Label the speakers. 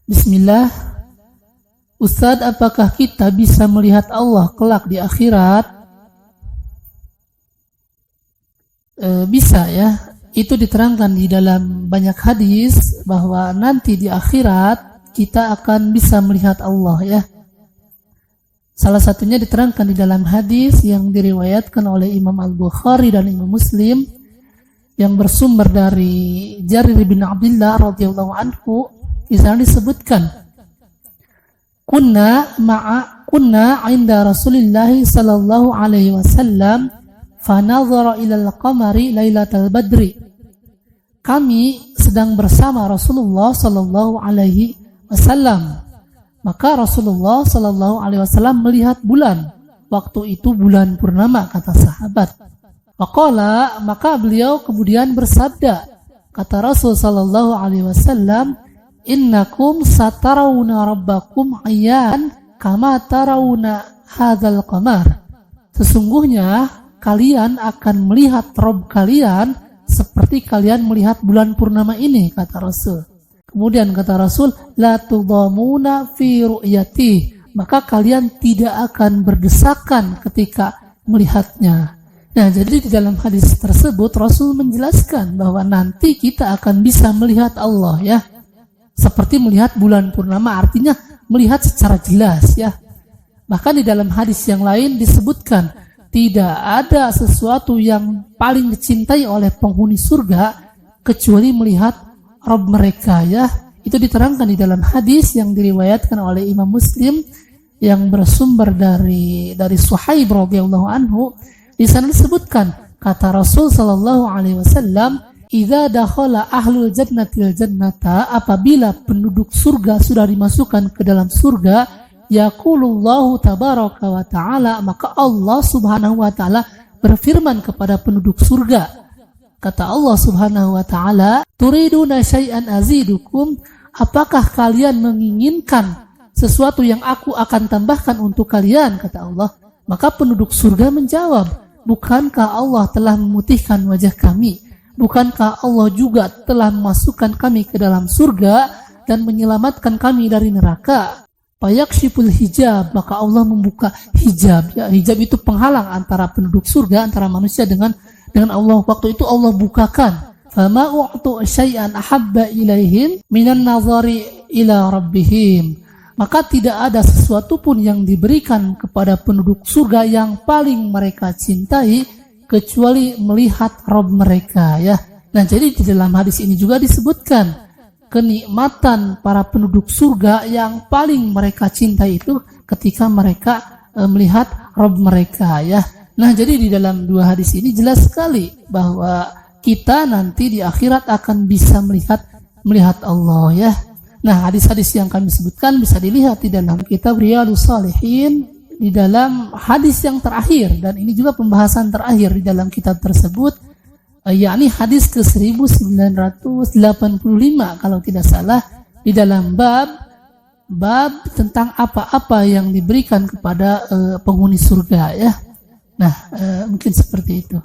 Speaker 1: Bismillah. Ustadz, apakah kita bisa melihat Allah kelak di akhirat? Bisa ya. Itu diterangkan di dalam banyak hadis bahwa nanti di akhirat kita akan bisa melihat Allah ya. Salah satunya diterangkan di dalam hadis yang diriwayatkan oleh Imam Al-Bukhari dan Imam Muslim yang bersumber dari Jarir bin Abdullah radhiyallahu anhu. Di sana disebutkan, kunna 'inda Rasulillah sallallahu alaihi wasallam fa nadhara ila al-qamari lailatal badri. Kami sedang bersama Rasulullah sallallahu alaihi wasallam. Maka Rasulullah sallallahu alaihi wasallam melihat bulan. Waktu itu bulan purnama, kata sahabat. Waqala, maka beliau kemudian bersabda, kata Rasul sallallahu alaihi wasallam, innakum satarawna rabbakum ayyan kama tarawna hadzal qamar. Sesungguhnya kalian akan melihat Rabb kalian seperti kalian melihat bulan purnama ini, kata Rasul. Kemudian kata Rasul, la tudhamuna fi ru'yati, maka kalian tidak akan berdesakan ketika melihatnya. Nah, jadi di dalam hadis tersebut Rasul menjelaskan bahwa nanti kita akan bisa melihat Allah ya. Seperti melihat bulan purnama, artinya melihat secara jelas ya. Bahkan di dalam hadis yang lain disebutkan, tidak ada sesuatu yang paling dicintai oleh penghuni surga kecuali melihat Rabb mereka ya. Itu diterangkan di dalam hadis yang diriwayatkan oleh Imam Muslim yang bersumber dari Suhaib radhiyallahu anhu. Di sana disebutkan, kata Rasul sallallahu alaihi wasallam, idza dakhala ahlul jannatil jannata, apabila penduduk surga sudah dimasukkan ke dalam surga, yaqulullahu tabaraka wa ta'ala, maka Allah subhanahu wa ta'ala berfirman kepada penduduk surga. Kata Allah subhanahu wa ta'ala, turiduna syai'an azidukum, apakah kalian menginginkan sesuatu yang aku akan tambahkan untuk kalian, kata Allah. Maka penduduk surga menjawab, bukankah Allah telah memutihkan wajah kami? Bukankah Allah juga telah memasukkan kami ke dalam surga dan menyelamatkan kami dari neraka? Fayakshiful hijab, maka Allah membuka hijab. Ya, hijab itu penghalang antara penduduk surga, antara manusia dengan Allah. Waktu itu Allah bukakan, fama u'tu syai'an ahabba ilaihim minan nazari ila rabbihim, maka tidak ada sesuatu pun yang diberikan kepada penduduk surga yang paling mereka cintai kecuali melihat Rabb mereka ya. Nah, jadi di dalam hadis ini juga disebutkan kenikmatan para penduduk surga yang paling mereka cintai itu ketika mereka melihat Rabb mereka ya. Nah, jadi di dalam dua hadis ini jelas sekali bahwa kita nanti di akhirat akan bisa melihat Allah ya. Nah, hadis-hadis yang kami sebutkan bisa dilihat di dalam kitab Riyadhus Shalihin di dalam hadis yang terakhir, dan ini juga pembahasan terakhir di dalam kitab tersebut, yakni hadis ke 1985 kalau tidak salah, di dalam bab tentang apa-apa yang diberikan kepada penghuni surga ya. Nah, mungkin seperti itu.